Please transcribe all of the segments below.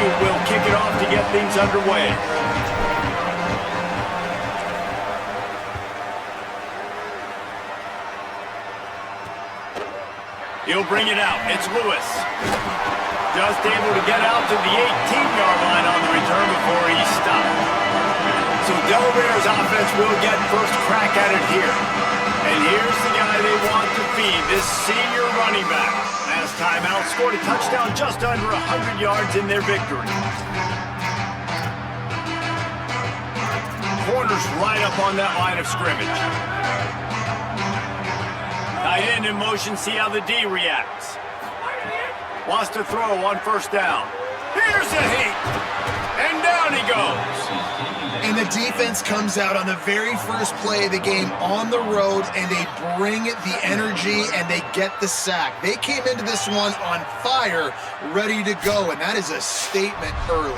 will kick it off to get things underway. He'll bring it out. It's Lewis. Just able to get out to the 18-yard line on the return before he's stopped. So Delaware's offense will get first crack at it here. And here's the guy they want to feed, this senior running back. Last time out, scored a touchdown just under 100 yards in their victory. Corners right up on that line of scrimmage. Tight end in motion, see how the D reacts. Wants to throw on first down. Here's a hit. And down he goes. And the defense comes out on the very first play of the game on the road, and they bring the energy, and they get the sack. They came into this one on fire, ready to go, and that is a statement early.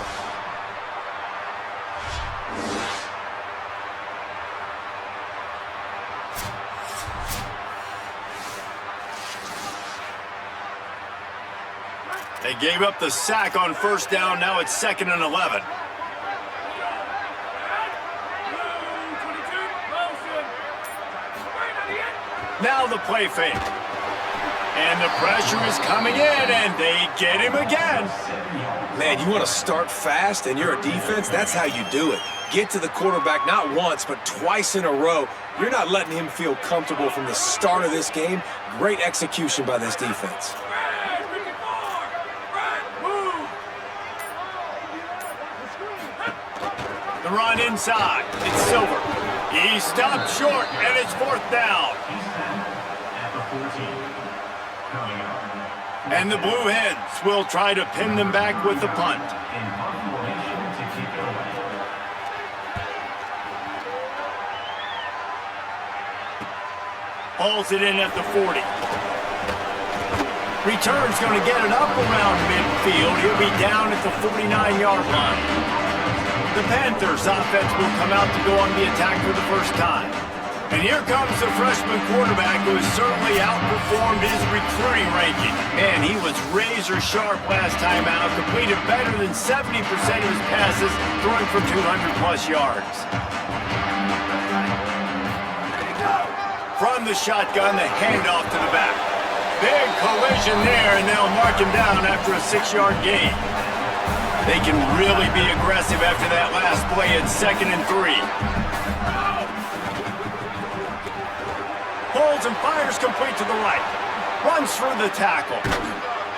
They gave up the sack on first down. Now it's 2nd and 11. Now the play fake. And the pressure is coming in, and they get him again. Man, you want to start fast and you're a defense? That's how you do it. Get to the quarterback not once, but twice in a row. You're not letting him feel comfortable from the start of this game. Great execution by this defense. The run inside. It's Silver. He stopped short, and it's 4th down. And the Blue Heads will try to pin them back with the punt. Hauls it in at the 40. Return's going to get it up around midfield. He'll be down at the 49-yard line. The Panthers' offense will come out to go on the attack for the first time. And here comes the freshman quarterback who has certainly outperformed his recruiting ranking. Man, he was razor sharp last time out, completed better than 70% of his passes, throwing for 200-plus yards. From the shotgun, the handoff to the back. Big collision there, and they'll mark him down after a 6-yard gain. They can really be aggressive after that last play at 2nd and 3. Holds and fires complete to the right. Runs through the tackle.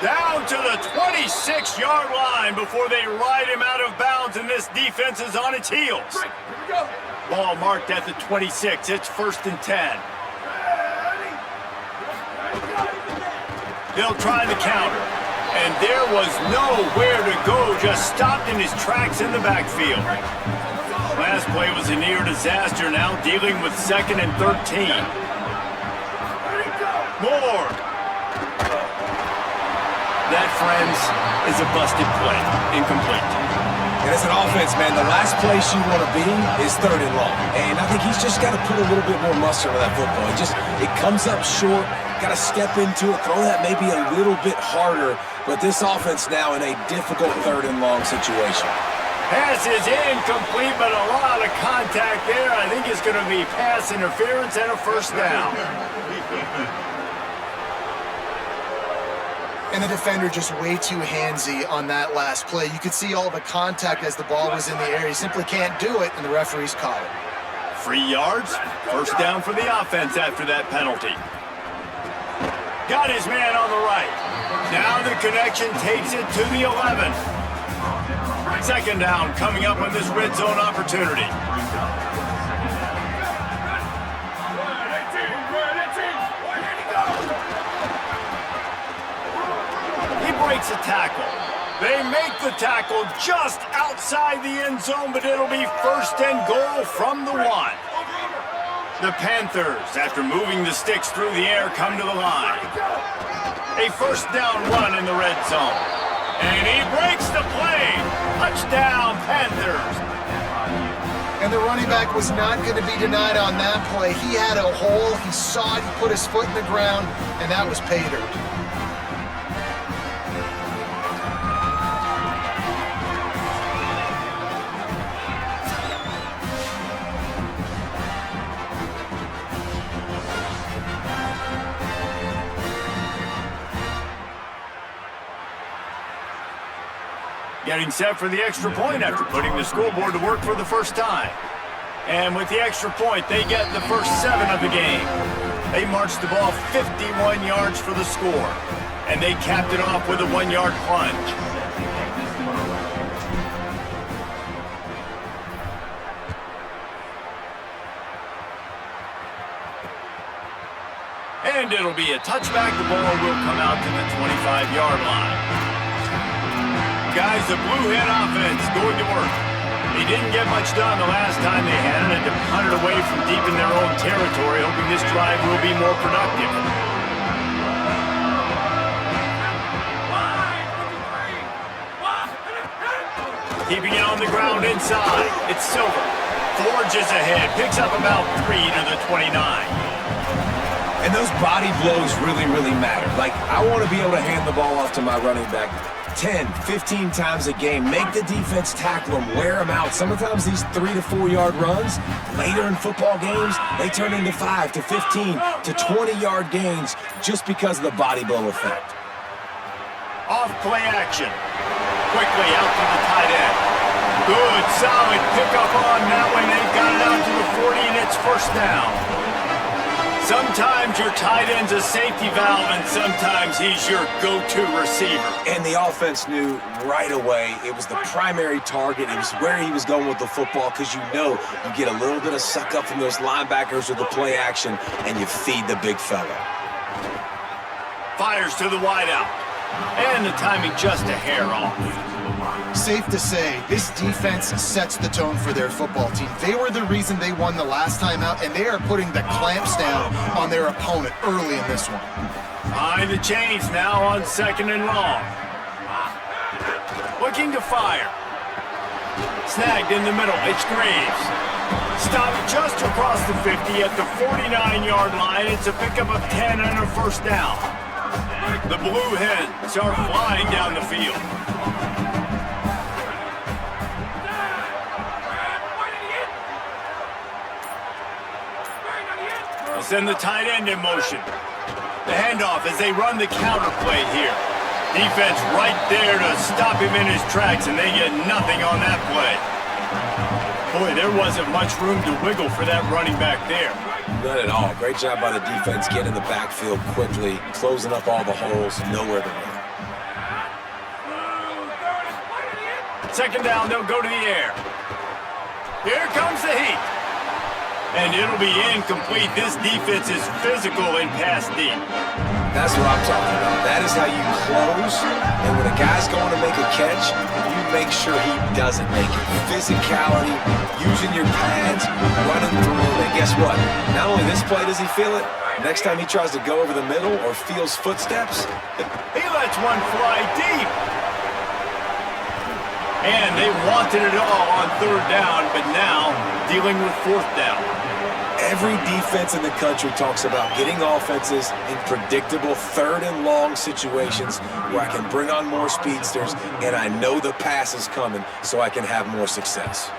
Down to the 26-yard line before they ride him out of bounds, and this defense is on its heels. Ball marked at the 26. It's 1st and 10. They'll try the counter. And there was nowhere to go, just stopped in his tracks in the backfield. Last play was a near disaster, now dealing with 2nd and 13. More. That, friends, is a busted play. Incomplete. And as an offense, man, the last place you want to be is 3rd and long. And I think he's just got to put a little bit more mustard on that football. It comes up short. Got to step into it, throw that maybe a little bit harder. But this offense now in a difficult 3rd and long situation. Pass is incomplete, but a lot of contact there. I think it's going to be pass interference and a 1st down. And the defender just way too handsy on that last play. You could see all the contact as the ball was in the air. He simply can't do it, and the referees caught it. 3 yards, 1st down for the offense after that penalty. Got his man on the right. Now the connection takes it to the 11. 2nd down coming up on this red zone opportunity. He breaks a tackle. They make the tackle just outside the end zone, but it'll be 1st and goal from the 1. The Panthers, after moving the sticks through the air, come to the line. A 1st down run in the red zone. And he breaks the play. Touchdown, Panthers. And the running back was not going to be denied on that play. He had a hole. He saw it. He put his foot in the ground, and that was pay dirt. Getting set for the extra point after putting the scoreboard to work for the first time. And with the extra point, they get the first 7 of the game. They marched the ball 51 yards for the score. And they capped it off with a 1-yard plunge. And it'll be a touchback. The ball will come out to the 25-yard line. Guys, the Blue Hen offense going to work. They didn't get much done the last time they had it, and to punt it away from deep in their own territory, hoping this drive will be more productive. Keeping it on the ground inside. It's Silver. Forges ahead. Picks up about 3 to the 29. And those body blows really, really matter. Like, I want to be able to hand the ball off to my running back 10, 15 times a game. Make the defense tackle them, wear them out. Sometimes these 3 to 4 yard runs, later in football games, they turn into 5 to 15 to 20-yard gains just because of the body blow effect. Off play action. Quickly out to the tight end. Good, solid pickup on that one. They've got it out to the 40, and it's first down. Sometimes your tight end's a safety valve, and sometimes he's your go-to receiver. And the offense knew right away it was the primary target. It was where he was going with the football, because you know you get a little bit of suck up from those linebackers with the play action, and you feed the big fella. Fires to the wideout. And the timing just a hair off. Safe to say, this defense sets the tone for their football team. They were the reason they won the last time out, and they are putting the clamps down on their opponent early in this one. Behind the chains now on 2nd and long. Looking to fire. Snagged in the middle. It's Graves. Stopped just across the 50 at the 49-yard line. It's a pickup of 10 and a first down. The Blue Hens are flying down the field. They'll send the tight end in motion. The handoff as they run the counter play here. Defense right there to stop him in his tracks, and they get nothing on that play. Boy, there wasn't much room to wiggle for that running back there. None at all. Great job by the defense getting in the backfield quickly, closing up all the holes, nowhere to run. 2nd down, they'll go to the air. Here comes the heat. And it'll be incomplete. This defense is physical in pass deep. That's what I'm talking about. That is how you close. And when a guy's going to make a catch, you make sure he doesn't make it. Physicality, using your pads, running through. And guess what? Not only this play does he feel it, next time he tries to go over the middle or feels footsteps, he lets one fly deep. And they wanted it all on 3rd down, but now dealing with 4th down. Every defense in the country talks about getting offenses in predictable 3rd and long situations where I can bring on more speedsters and I know the pass is coming so I can have more success.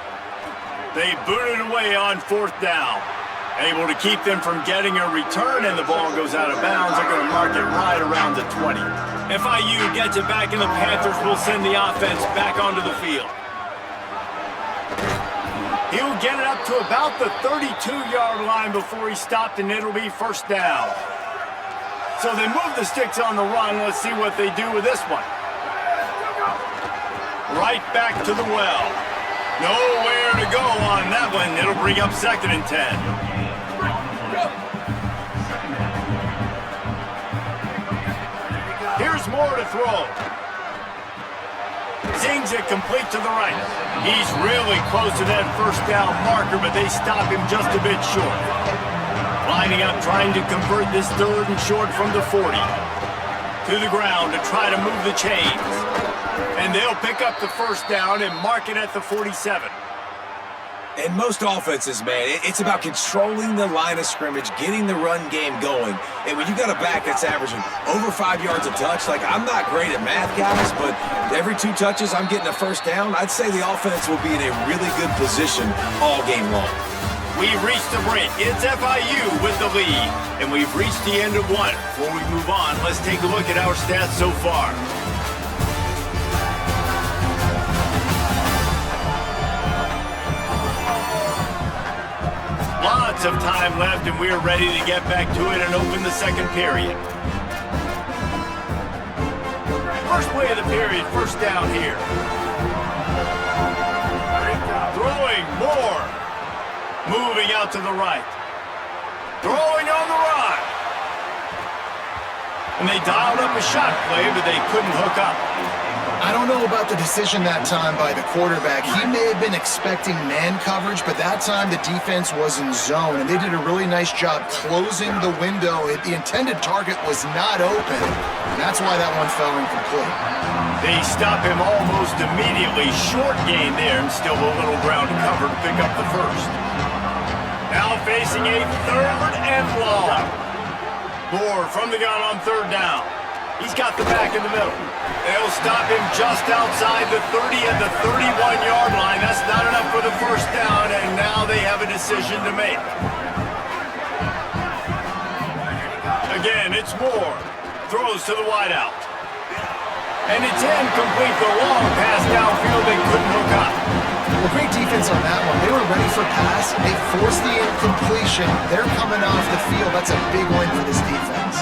They booted away on 4th down. Able to keep them from getting a return, and the ball goes out of bounds. They're going to mark it right around the 20. FIU gets it back, and the Panthers will send the offense back onto the field. He'll get it up to about the 32-yard line before he stopped, and it'll be first down. So they move the sticks on the run. Let's see what they do with this one. Right back to the well. Nowhere to go on that one. It'll bring up 2nd and 10. Here's more to throw. Zings it complete to the right. He's really close to that first down marker, but they stop him just a bit short. Lining up, trying to convert this 3rd and short from the 40. To the ground to try to move the chains. And they'll pick up the first down and mark it at the 47. And most offenses, man, it's about controlling the line of scrimmage, getting the run game going. And when you got a back that's averaging over 5 yards a touch, like, I'm not great at math, guys, but every 2 touches I'm getting a first down, I'd say the offense will be in a really good position all game long. We've reached the break. It's FIU with the lead. And we've reached the end of one. Before we move on, let's take a look at our stats so far. minutes of time left, and we're ready to get back to it and open the second period. First play of the period, first down here. Throwing more. Moving out to the right. Throwing on the run. And they dialed up a shot play, but they couldn't hook up. I don't know about the decision that time by the quarterback. He may have been expecting man coverage, but that time the defense was in zone, and they did a really nice job closing the window. The intended target was not open, and that's why that one fell incomplete. They stop him almost immediately. Short gain there, and still a little ground to cover to pick up the first. Now facing a third and long. Moore from the gun on third down. He's got the back in the middle. They'll stop him just outside the 30 and the 31-yard line. That's not enough for the first down, and now they have a decision to make. Again, it's Moore. Throws to the wideout. And it's incomplete. The long pass downfield, they couldn't hook up. Well, great defense on that one. They were ready for pass. They forced the incompletion. They're coming off the field. That's a big win for this defense.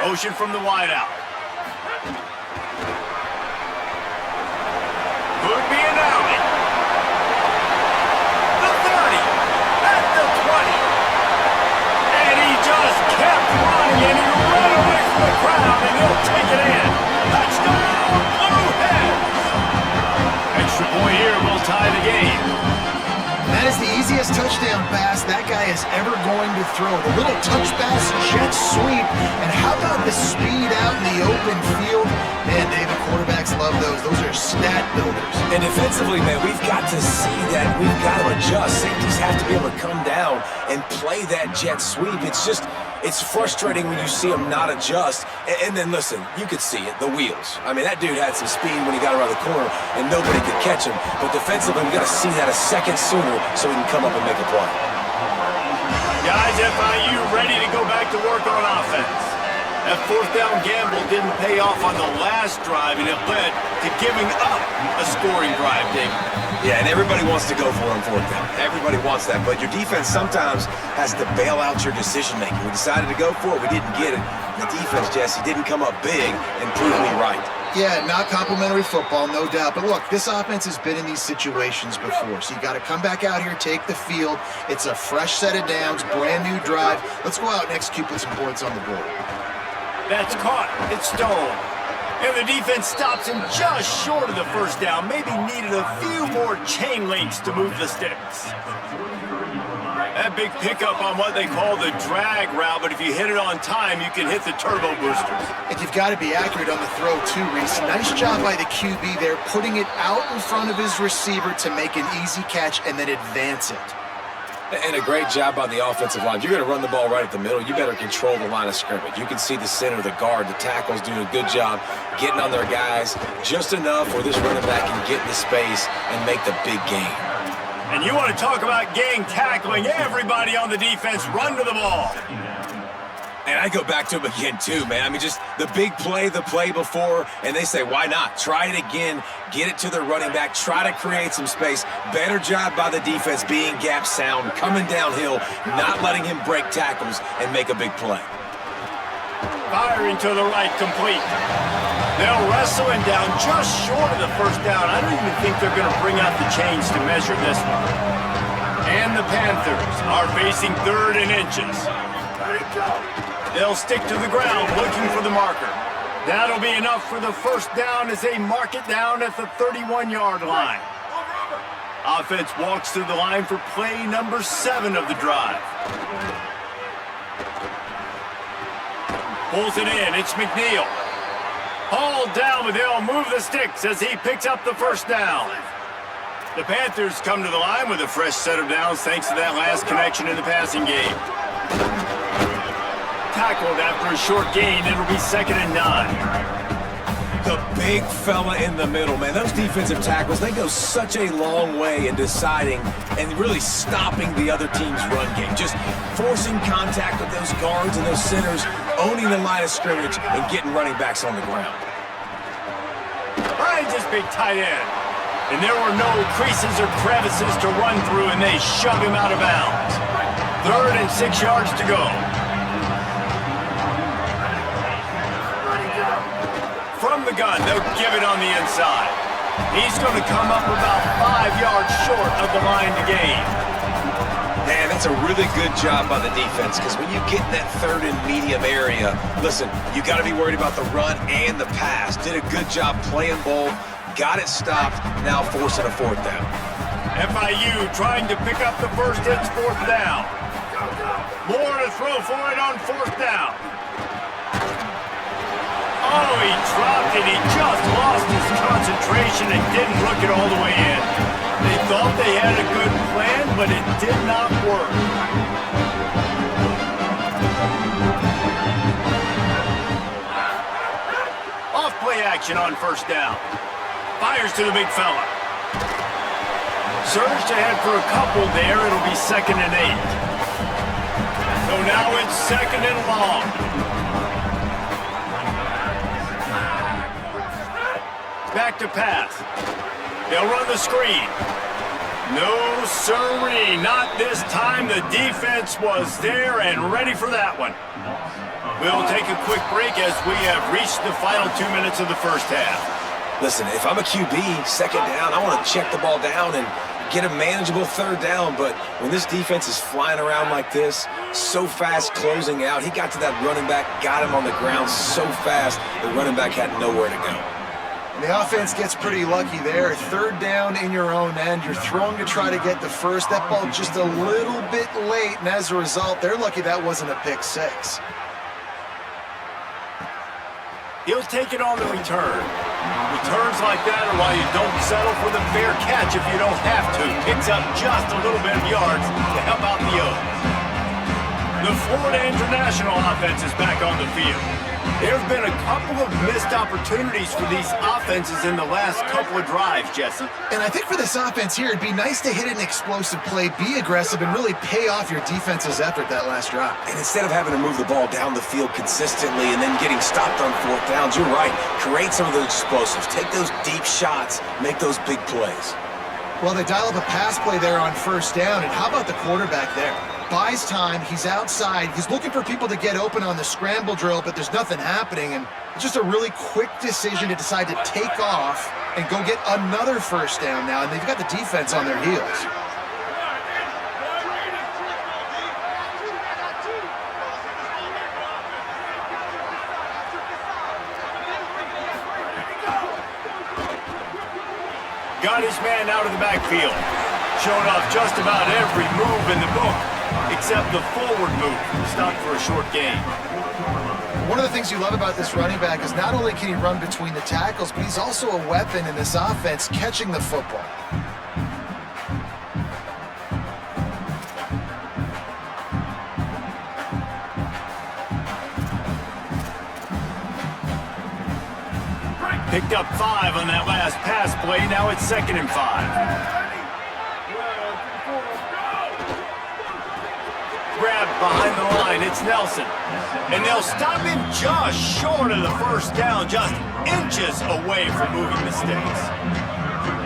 Motion from the wideout. Could be an alley. The 30. At the 20. And he just kept running, and he ran away from the crowd, and he'll take it in. Touchdown, Blue Hens. Extra point here will tie the game. That is the easiest touchdown pass that guy is ever going to throw. The little touch pass, jet sweep, and how about the speed out in the open field? Man, David, quarterbacks love those. Those are stat builders. And defensively, man, we've got to see that. We've got to adjust. Safeties have to be able to come down and play that jet sweep. It's frustrating when you see him not adjust. And then, listen, you could see it, the wheels. I mean, that dude had some speed when he got around the corner, and nobody could catch him. But defensively, we got to see that a second sooner so he can come up and make a play. Guys, FIU ready to go back to work on offense. That fourth down gamble didn't pay off on the last drive, and it led to giving up a scoring drive, Dave. Yeah, and everybody wants to go for it on fourth down. Everybody wants that, but your defense sometimes has to bail out your decision-making. We decided to go for it. We didn't get it. The defense, Jesse, didn't come up big and prove me right. Yeah, not complimentary football, no doubt. But look, this offense has been in these situations before, so you got to come back out here, take the field. It's a fresh set of downs, brand new drive. Let's go out and execute with some points on the board. That's caught. It's stolen. And the defense stops him just short of the first down. Maybe needed a few more chain links to move the sticks. That big pickup on what they call the drag route, but if you hit it on time, you can hit the turbo boosters. And you've got to be accurate on the throw too, Reese. Nice job by the QB there, putting it out in front of his receiver to make an easy catch and then advance it. And a great job by the offensive line. If you're going to run the ball right at the middle, you better control the line of scrimmage. You can see the center, the guard, the tackles doing a good job getting on their guys just enough where this running back can get in the space and make the big gain. And you want to talk about gang tackling, everybody on the defense run to the ball. And I go back to him again, too, man. I mean, just the big play, the play before, and they say, why not? Try it again, get it to their running back, try to create some space. Better job by the defense being gap sound, coming downhill, not letting him break tackles and make a big play. Firing to the right, complete. They'll wrestle him down just short of the first down. I don't even think they're going to bring out the chains to measure this one. And the Panthers are facing third and inches. They'll stick to the ground looking for the marker. That'll be enough for the first down as they mark it down at the 31-yard line. Offense walks to the line for play number 7 of the drive. Pulls it in. It's McNeil. Hauled down, but they'll move the sticks as he picks up the first down. The Panthers come to the line with a fresh set of downs thanks to that last connection in the passing game. Tackled after a short gain. It'll be 2nd and 9. The big fella in the middle, man. Those defensive tackles, they go such a long way in deciding and really stopping the other team's run game. Just forcing contact with those guards and those centers, owning the line of scrimmage, and getting running backs on the ground. Finds his big tight end. And there were no creases or crevices to run through, and they shove him out of bounds. 3rd and 6 yards to go. From the gun, they'll give it on the inside. He's going to come up about 5 yards short of the line to gain. Man, that's a really good job by the defense, because when you get in that 3rd and medium area, listen, you got to be worried about the run and the pass. Did a good job playing both, got it stopped, now forcing a 4th down. FIU trying to pick up the first. It's 4th down. More to throw for it on 4th down. Oh, he dropped it. He just lost his concentration and didn't look it all the way in. They thought they had a good plan, but it did not work. Off play action on 1st down. Fires to the big fella. Surged ahead for a couple there. It'll be 2nd and 8. So now it's 2nd and long. Back to pass. They'll run the screen. No siree, not this time. The defense was there and ready for that one. We'll take a quick break as we have reached the final 2 minutes of the first half. Listen, if I'm a QB, 2nd down, I want to check the ball down and get a manageable 3rd down, but when this defense is flying around like this, so fast closing out, he got to that running back, got him on the ground so fast, the running back had nowhere to go. The offense gets pretty lucky there. 3rd down in your own end. You're throwing to try to get the first. That ball just a little bit late, and as a result, they're lucky that wasn't a pick 6. He'll take it on the return. Returns like that are why you don't settle for the fair catch if you don't have to. Picks up just a little bit of yards to help out the O's. The Florida International offense is back on the field. There have been a couple of missed opportunities for these offenses in the last couple of drives, Jesse. And I think for this offense here, it'd be nice to hit an explosive play, be aggressive, and really pay off your defense's effort that last drive. And instead of having to move the ball down the field consistently and then getting stopped on 4th downs, you're right. Create some of those explosives. Take those deep shots. Make those big plays. Well, they dial up a pass play there on 1st down, and how about the quarterback there? Buys time, he's outside, he's looking for people to get open on the scramble drill, but there's nothing happening, and it's just a really quick decision to decide to take off and go get another 1st down now, and they've got the defense on their heels. Got his man out of the backfield. Showing off just about every move in the book, except the forward move. Stopped for a short gain. One of the things you love about this running back is not only can he run between the tackles, but he's also a weapon in this offense catching the football. Picked up 5 on that last pass play. Now it's 2nd and 5. Grabbed behind the line. It's Nelson. And they'll stop him just short of the 1st down, just inches away from moving the sticks.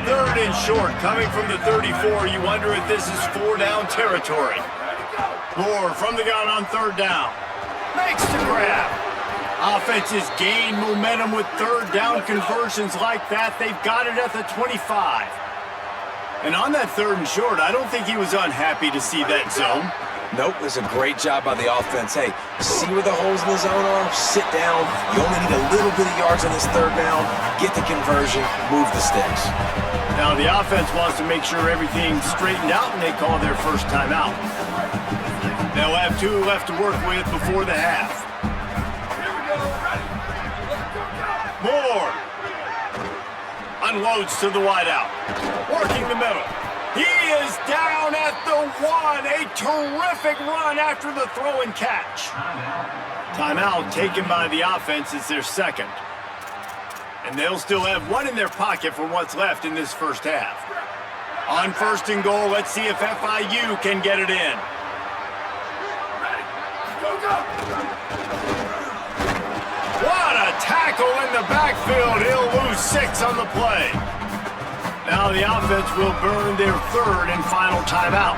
3rd and short, coming from the 34. You wonder if this is 4-down territory. Moore from the gun on 3rd down. Makes the grab. Offenses gain momentum with 3rd down conversions like that. They've got it at the 25. And on that 3rd and short, I don't think he was unhappy to see that zone. Nope, it's a great job by the offense. Hey, see where the holes in the zone are? Sit down. You only need a little bit of yards on this 3rd down. Get the conversion, move the sticks. Now the offense wants to make sure everything's straightened out, and they call their first timeout. They'll have 2 left to work with before the half. Moore unloads to the wideout, working the middle. He is down at the 1. A terrific run after the throw and catch. Timeout taken by the offense is their 2nd. And they'll still have 1 in their pocket for what's left in this first half. On 1st and goal, let's see if FIU can get it in. What a tackle in the backfield. He'll lose 6 on the play. Now the offense will burn their third and final timeout.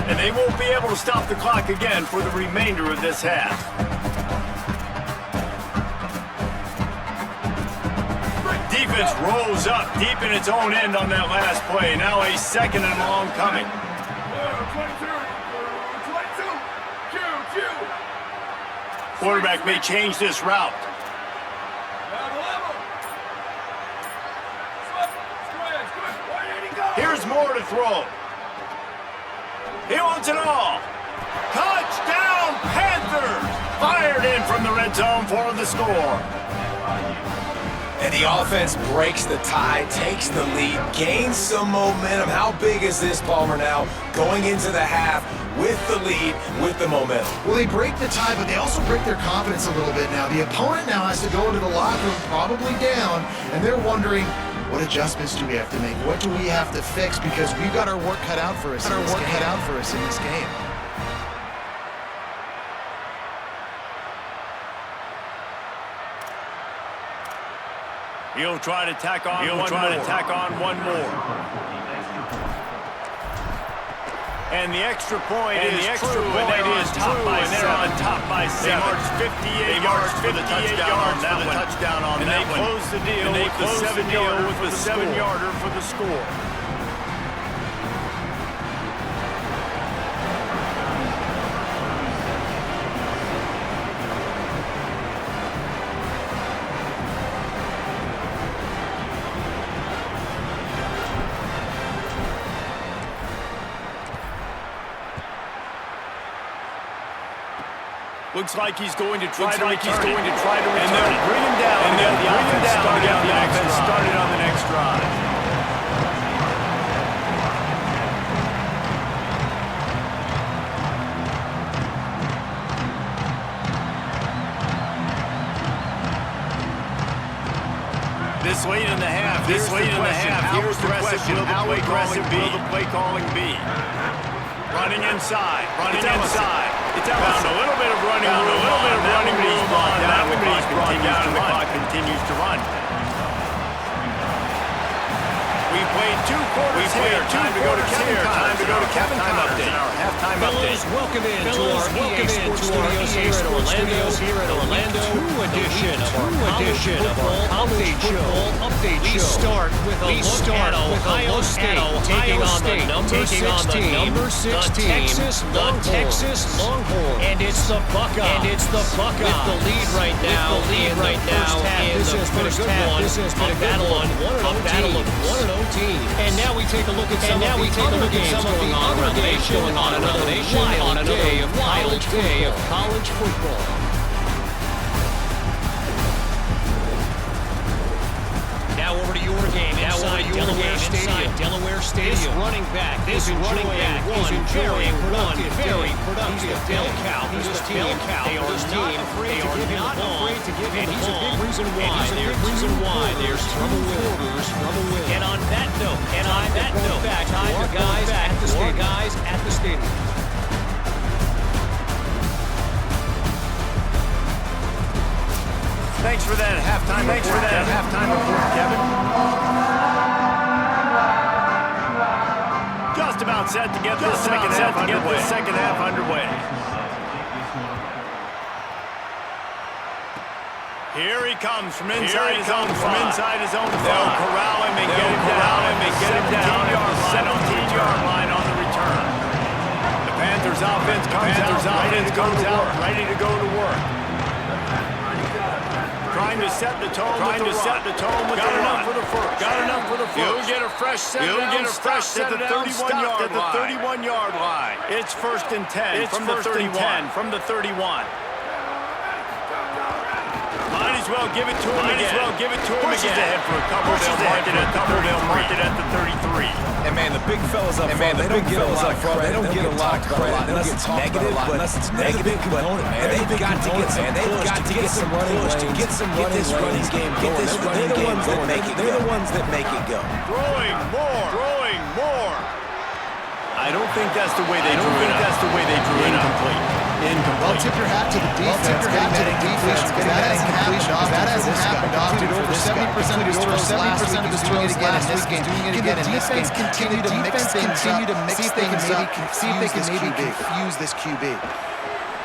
And they won't be able to stop the clock again for the remainder of this half. Defense rolls up deep in its own end on that last play. Now a second and long coming. Quarterback may change this route. Here's more to throw. He wants it all. Touchdown, Panthers! Fired in from the red zone for the score. And the offense breaks the tie, takes the lead, gains some momentum. How big is this, Palmer, now? Going into the half with the lead, with the momentum. Well, they break the tie, but they also break their confidence a little bit now. The opponent now has to go into the locker room probably down, and they're wondering, what adjustments do we have to make? What do we have to fix? Because we've got our work cut out for us in this game. He'll try to tack on one more. And the extra point is true, and they're on top by 7. They marched 58 yards for the touchdown on that one. And they close the deal with the 7-yarder for the score. Looks like he's going to try to return. And they'll bring him down. And they'll the offense started on the next drive. This late in the half, here's the question. How aggressive will the play calling be? Running inside. Found a little bit of running room on that when the clock continues to run. We played 2 quarters here. Time to go to Kevin Connor's halftime update. Welcome into our EA Sports Studios here at Orlando. Edition of our college football update show. We start with a look at Ohio State taking on the number 6 team, the Texas Longhorns. And it's the Buckeyes. With the lead right now in the first half. This has been a battle of 1-0 teams. And now we take a look at some of the other games going on around the nation on another wild day of college football. Now over to your game inside Delaware Stadium. This running back is enjoying one very productive Del Cal. They are not afraid to give him the ball. He's a big reason why there's trouble with. And on that note, time to guys at the stadium. Thanks for that halftime report, Kevin. Just about set to get this second half underway. Here he comes from inside his own 5. They'll corral him and get him down at the 17-yard line on the return. The Panthers offense comes out ready to go to work. Trying to set the tone with the run. Got enough for the first. He'll get a fresh set at the 31-yard line. It's 1st and 10 from the 31. Might as well give it to him Pushes ahead for a couple. They'll mark it at the 33. And man, the big fellas up front, they don't get a lot of credit. They don't get a lot of credit unless it's negative, man. They've got to get some running lanes, get this running game going. They're the ones that make it go. Throwing more. I don't think that's the way they drew it. Incomplete. Well, tip your hat to the defense. That hasn't happened often for this guy. 70% of his throws last week, he's doing it again in this game. Can the defense continue to mix things up? See if they can maybe confuse this QB.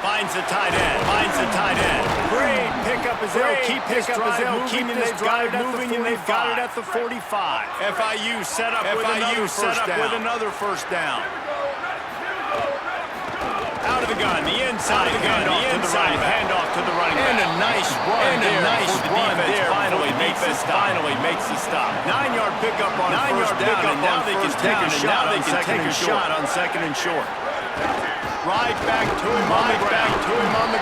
Finds the tight end. Finds the tight end. Great pickup as they'll keep this drive moving, and they've got it moving, and they've got it at the 45. FIU set up with another first down. Out of the gun, the inside handoff to the running back. And a nice run there. Finally makes the stop. 9-yard pickup on first down, and now they can take a shot on second and short. Right back to him on the ground.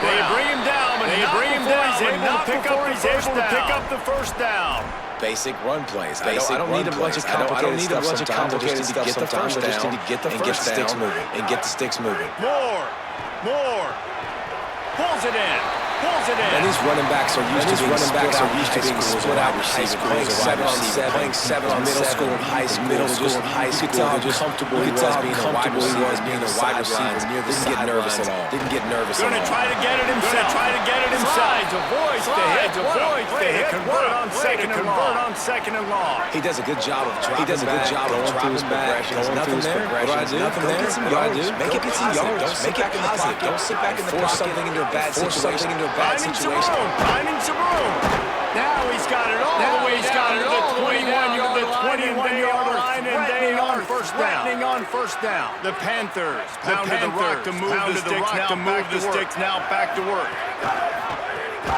They bring him down, but not before he's able to pick up the first down. Basic run plays. I don't need a bunch of complicated stuff sometimes. I just need to get the first down and get the sticks moving. More. Pulls it in. And these running backs are used to being split out receivers, playing 7 on middle school and high school. You could tell how comfortable he was being a wide receiver near the sidelines. Didn't get nervous at all. Going to try to get it himself. Avoids the hit. Convert on second and long. He does a good job of dropping through his progressions. Nothing there. What do I do? Make it get some yards. Make it positive. Don't sit back in the pocket. Force something into a bad situation. Finding some room. Now he's got it all the way down to the 21-yard line, and they are threatening on first down. The Panthers pounded the rock to move the sticks, now back to work.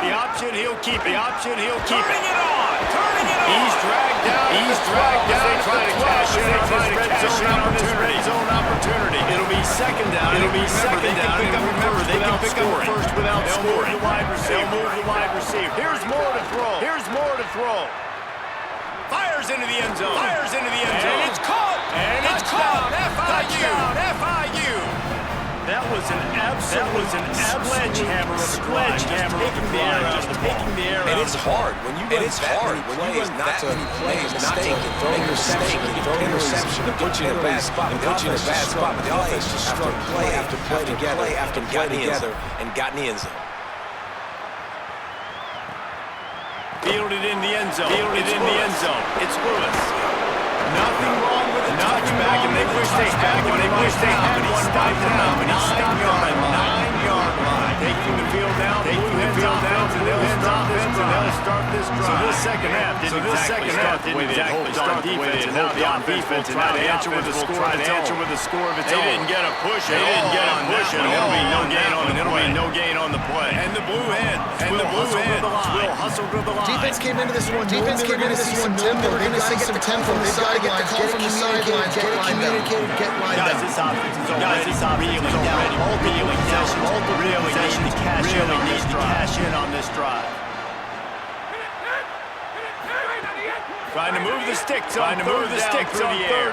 The option, he'll keep it. Turning it on. He's dragged down. They try to cash in on this red zone opportunity. It'll be second down. Remember, they can pick up first without scoring. They'll move the wide receiver. Here's more to throw. Fires into the end zone. And it's caught. Touchdown, FIU. That was an absolute sledgehammer of a drive. Taking the air out of the ball. And it's hard when you run that many plays, not to make a mistake and throw an interception and put you in a bad spot. But the offense just strung play after play together and got in the end zone. Fielded in the end zone. It's Lewis. Nothing wrong with the touchback, and they wish they had one. He stopped on the 9-yard line. Taking the field down, and they'll start this drive. So this second half didn't exactly start the way they had hoped on defense, and now they answer with a score of its own. They didn't get a push at all. It'll be no gain on the play. And the Blue Hens will hustle to the line. Defense came into this one. They were going to see some tempo. They're going to see some tempo from the sidelines. Get the call from the sidelines. Get it communicated. Get lined up. Guys, this offense is already down. Really need to cash in on this drive. Trying to move the sticks on third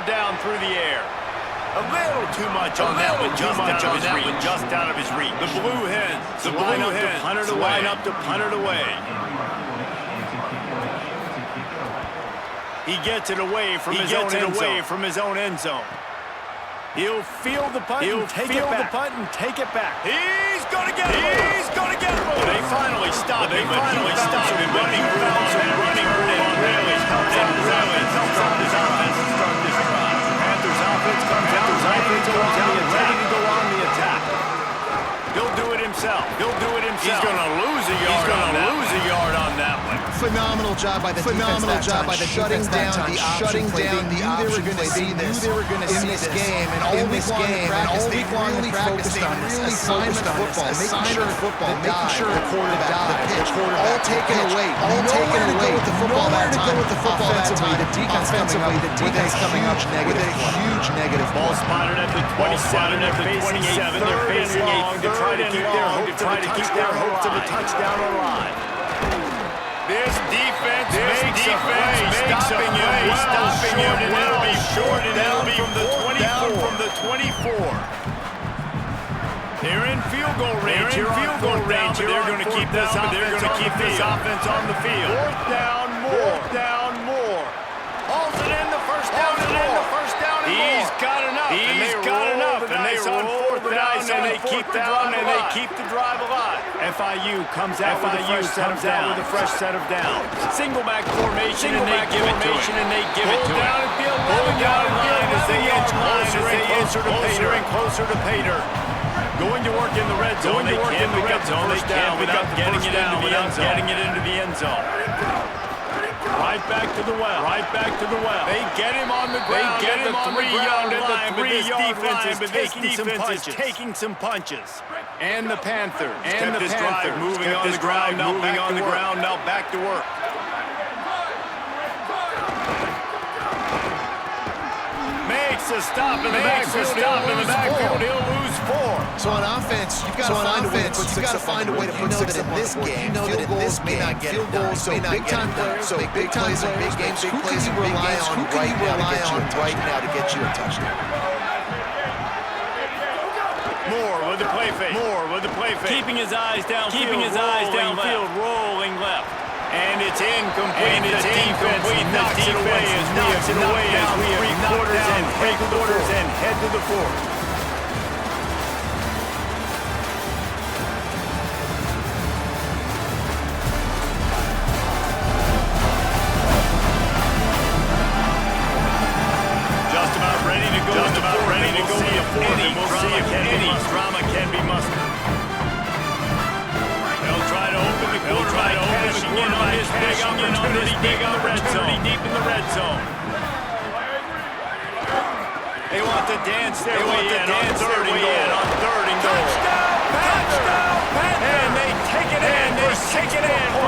down through the air. A little too much on that one, just out of his reach. The Blue Hens line up to punt it away. He gets it away from his own end zone. He'll field the punt and take it back. He's going to get it. They finally stop him. Running really helps out his offense to start this drive. Panthers offense comes out ready to go on the attack. He'll do it himself. He's going to lose a yard on that one. Phenomenal job by the defense shutting down the option play. They knew they were going to see this in this game, and all week long in practice, they really focused on this assignment football, making sure the quarterback, the pitch, all taken away with the football that time. Offensively, the defense coming up with a huge negative ball spotted at the 27. They're facing long to try to keep their hopes of a touchdown alive. This defense makes a play, stopping him, and it'll be short, and it'll be from the 24. They're in field goal range. They're going to keep this offense on the field. Fourth down, more. Hauls it in the first down. He's got enough. And they roll the dice on fourth down, and they keep keep the drive alive. FIU comes out with a fresh set of downs. Single back formation, and they give it to him. Down at the 11-yard line as they inch closer to Pater. Going to work in the red zone. They can't pick up the first down without getting it into the end zone. Right back to the well. They get him on the ground at the 3-yard line, but this defense is taking some punches. And the Panthers kept this drive moving on the ground, now back to work. Makes a stop in the backfield. He'll lose 4. So on offense, you've got to find a way to put 6 in this game. You know that in this game, field goals may not get it done. So big plays in big games, who can you rely on right now to get you a touchdown? Moore with the play fake. Keeping his eyes downfield, rolling left. And it's incomplete. The defense knocks it away as we have 3/4 and head to the 4th. Just about ready to go in the 4th. We'll see if any drama can be mustered. They'll try to open the quarterback, cashing in on this big opportunity deep in the red zone. They want to dance their way in on 3rd and goal. Touchdown, and they take it in for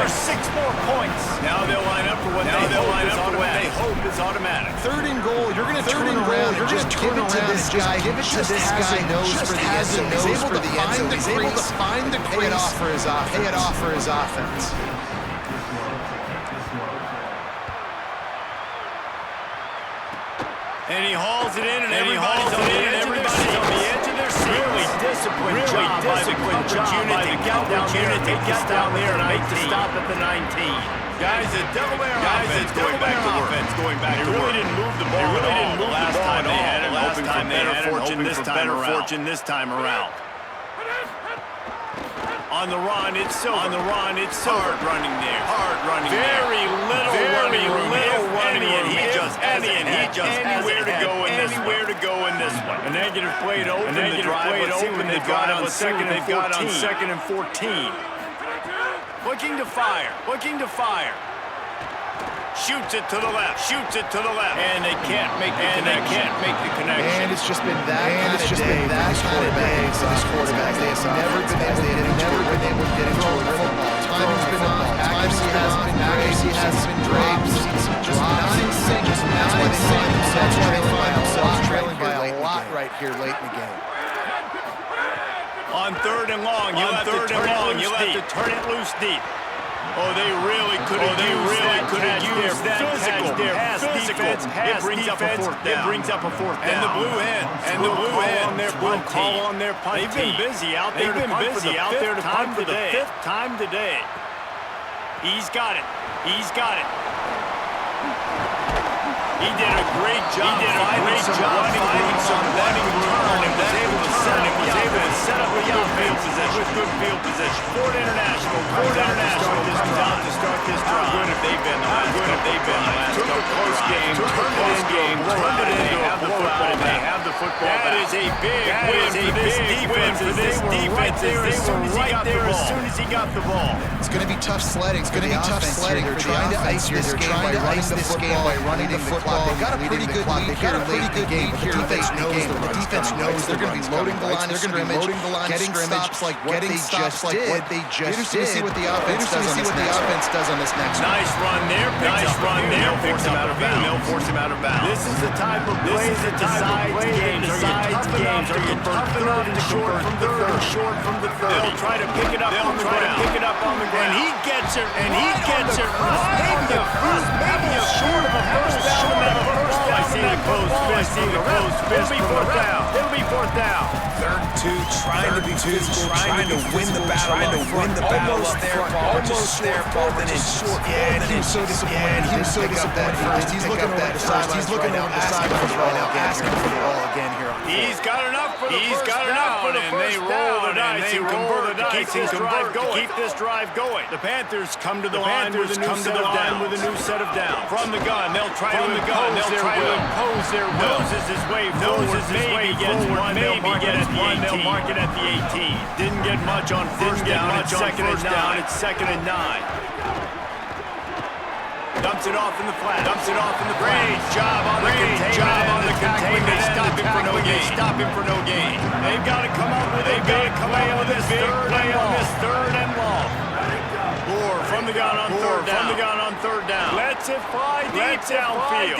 6 more points. Now they'll line up for what they hope is automatic. 3rd and goal, you're going to turn around. You're just give it to this guy. Give it to this guy. He's able to find the pay it off for his offense. And he hauls it in, and everybody's on the edge of their seats. Really disciplined job by the coverage unit to get down there and make the stop at the 19. Guys, the Delaware offense going back to work. They really didn't move the ball at all the last time they had it, hoping for better fortune this time around. On the run, it's hard running there. Very little running room, and he just has anywhere to go in this one. A negative play to open the drive. Let's see what they've got on 2nd and 14. Looking to fire. Shoots it to the left. And they can't make the connection. And it's just been that kind of day for this quarterback. They have never been able to get into a rhythm. Timing's been off. Accuracy hasn't been great. Just not in sync. That's why they find themselves trailing by a lot right here late in the game. On 3rd and long, you'll have to turn it loose deep. Oh, they really could have used that pass defense. It brings up a 4th down. And the Blue Hens will call on their punt team. They've been busy out there to punt for the 5th time today. He's got it. He did a great job finding some running turn and was able to set up the offense with good field position. Ford International to start this drive. How good have they been the last couple of close game, turned it into a blowout. They have the football. That is a big win for this defense. They were right there as soon as he got the ball. It's going to be tough sledding. They're trying to ice this game by running the football. They got a pretty good lead here late in the game. The defense knows they're going to be loading the line of scrimmage, getting stops like what they just did. Interesting to see what the offense does on this next one. Nice run there. Force him out of bounds. This is the type of plays that decides games. Are you tough enough to convert short from the 30? They'll try to pick it up on the ground. And he gets it. Maybe a short of a first down. I see the close fist. It'll be 4th down. fourth down. Third and 2, trying to be physical, trying to win the battle up front. Almost there, ball, just there, ball, then in short. Yeah, and he was so disappointed. He was so disappointed first. He's looking over the sidelines. He's looking down the sidelines right now, asking for the ball again here. He's got enough for the first down, and they roll the dice and convert to keep this drive going. The Panthers come to the line with a new set of downs. From the gun, they'll try to impose their will. Noses his way forward, maybe gets one, they'll mark it at the 18. Didn't get much on first down, it's second and 9. It's second and 9. Dumps it off in the flat. Great job on the containment. They stop him for no gain. They've got to come up with a big play on this third and long. Moore from the gun on third down. Lets it fly deep downfield.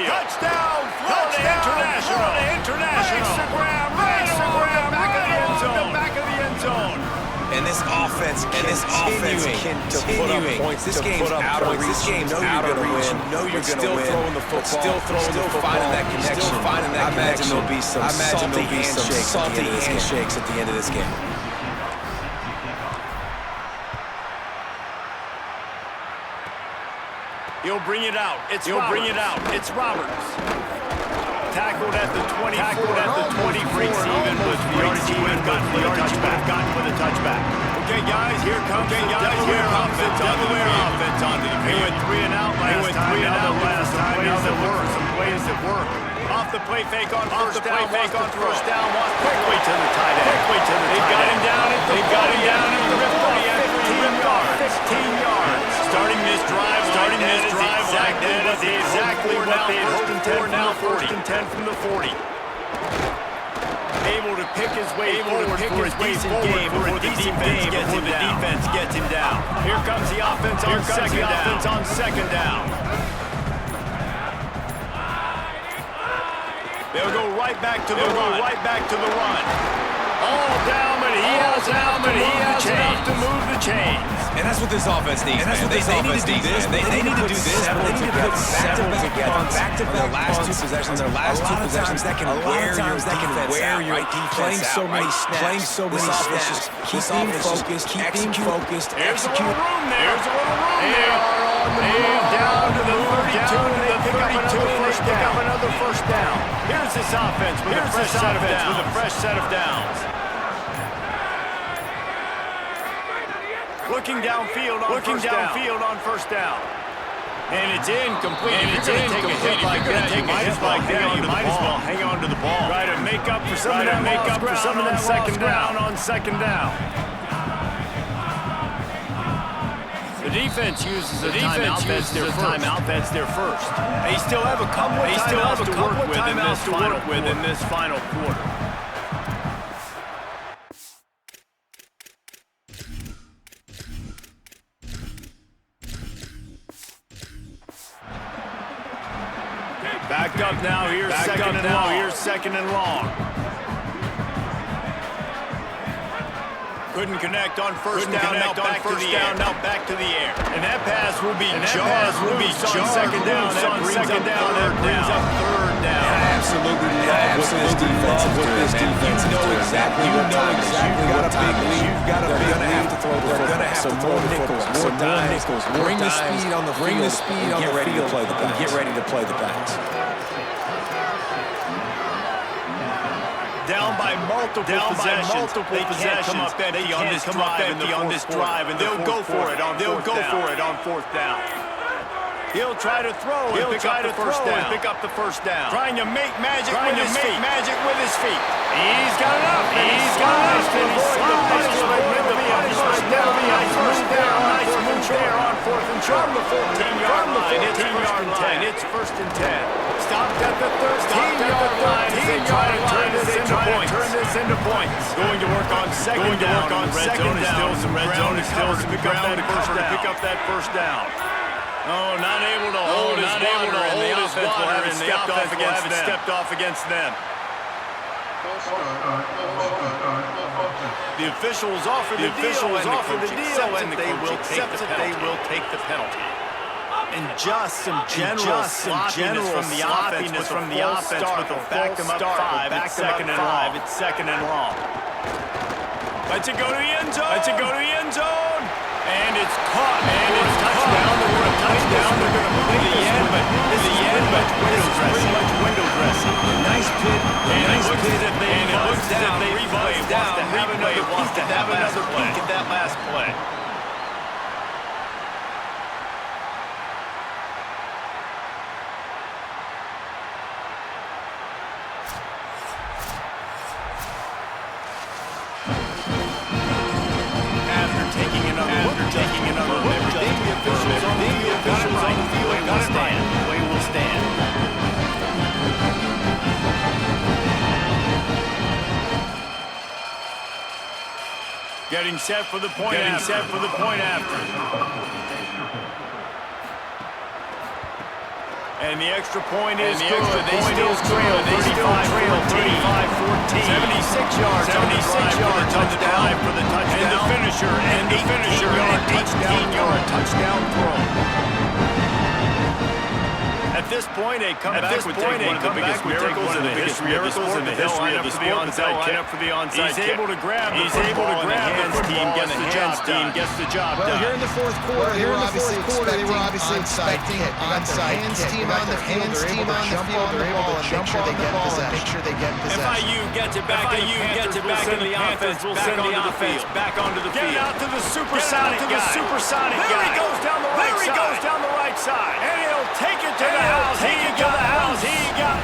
Touchdown, Florida International. Makes the grab right along the back of the end zone. And this offense can put up points. This game's out of reach. This game's out of reach. You know you're going to win. Throwing the football. Still finding that connection. I imagine there'll be some salty handshakes at the end of this game. He'll bring it out. It's Roberts. Tackled at the 24. Breaks even with the gotten for the touchback. Okay, guys, here comes the Delaware offense onto the field. They went 3 and out last time. Some plays that work. Off the play fake on first down. Quickly to the tight end. They got him down at the 15 yards. Starting this drive, exactly what they hoped for. Now first and 10 from the 40. Able to pick his way forward for a decent game before the defense gets him down. Here comes the offense on second down. They'll go right back to the run. All down, but he has enough to move the chains. And that's what this offense needs. They need to do this. They need to do this, but they need to put several together. Their last two possessions. That can wear your defense. Playing so many snaps. Keep him focused. Execute. There's a little room there. They are on the move down to the 32, and they pick up another first down. Here's this offense with a fresh set of downs. Looking downfield on first down. And it's incomplete. If you're going to take a hit like that, you might as well hang on to the ball. Try to make up for some of that second down. The defense uses a timeout. That's their first. They still have a couple of timeouts to work with in this final quarter. Backed up now. Here's second and long. Couldn't connect on first down. Now back to the air. And that pass will be jarred on second down. That brings up third down. I absolutely love what this defense is doing. You know exactly what time it is. You've got a big lead. They're going to have to throw the football. Some more nickels, more dimes. Bring the speed on the field. Get ready to play the backs. Down by multiple possessions. They can't come up empty on this drive, and they'll go for it on fourth down. He'll try to throw and pick up the first down. Trying to make magic with his feet. He's got enough. He's got enough to avoid the punishment. On fourth and short. From the 14-yard line. It's first and 10. Stopped at the 13-yard line. They try to turn this into points. Going to work on second down. Red zone is still some ground to pick up that first down. Oh, not able to hold his water, and the offense will have it stepped off against them. The officials offer the deal, and the coach accepts that they will take the penalty. And just some general sloppiness from the offense with a back them up 5. It's second and long. It's second and long. Let's it go to the end zone. Let's it go to the end zone. And it's caught. And it's touchdown. They're going to touchdown. They're going to play the end, but this is pretty much window dressing. Nice pit. And it looks as if they wants to have another peek at that last play. Taking another look, everything the officials on the field got it right. The way will stand. Getting set for the point after. And the extra point is good. They still trail 35-14. 76 yards on the drive for the touchdown. And the finisher, an 18-yard touchdown throw. At this point, a comeback would take one of the biggest miracles in the history of the sport. For the onside kick. He's able to grab the football, and the hands team gets the job done. Well, here in the fourth quarter, they were obviously expecting onside kick. Hands team on the field, they're able to jump on the ball and make sure they get possession. FIU gets it back in the offense. We'll send the offense back onto the field. Get out to the supersonic guy. There he goes down the right side. And he'll take it to the house. He got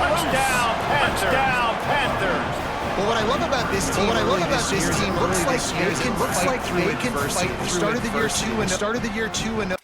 touchdown, Panthers. Well, what I love about this team, looks like they can fight through adversity. Started the year 2-0.